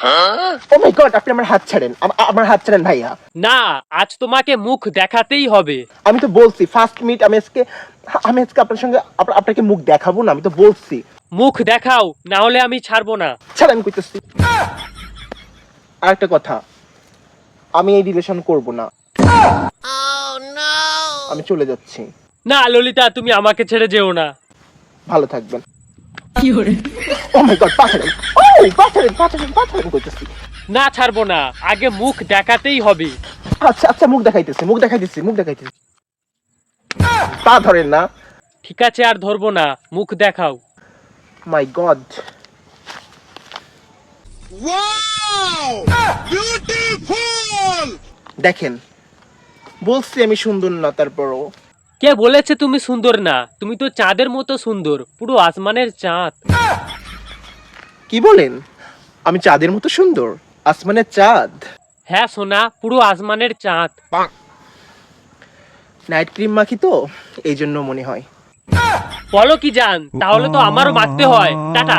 ও মাই god, আপনি আমার হাত ছাড়েন, আমার হাত ছাড়েন ভাইয়া। না, আজ তোমাকে মুখ দেখাতেই হবে। আমি তো বলছি ফার্স্ট মিট, আমি আজকে আপনার সঙ্গে আপনাকে মুখ দেখাবো না, আমি তো বলছি। মুখ দেখাও, না হলে আমি ছাড়বো না। ছাড়, আমি কইতেছি। আরেকটা কথা, আমি এই রিলেশন করব না, আমি চলে যাচ্ছি। না ললিতা, তুমি আমাকে ছেড়ে যেও না। ভালো থাকবেন। ও মাই গড, পাঠালেন, ও পাঠালেন কইতেছি। না, ছাড়বো না, আগে মুখ দেখাতেই হবে। আচ্ছা আচ্ছা, মুখ দেখাইতেছি। পা ধরেন না। ঠিক আছে, আর ধরবো না, মুখ দেখাও। মাই গড, দেখেন, বলছি আমি সুন্দর না, তারপরও। কে বলেছে তুমি সুন্দর না? তুমি তো চাঁদের মতো সুন্দর, পুরো আসমানের চাঁদ। কি বলেন? আমি চাঁদের মতো সুন্দর? আসমানের চাঁদ? হ্যাঁ সোনা, পুরো আসমানের চাঁদ। নাইট ক্রিম মাখি তো, এই জন্য মনে হয়। বলো কি জান, তাহলে তো আমারও মাখতে হয়। টাটা।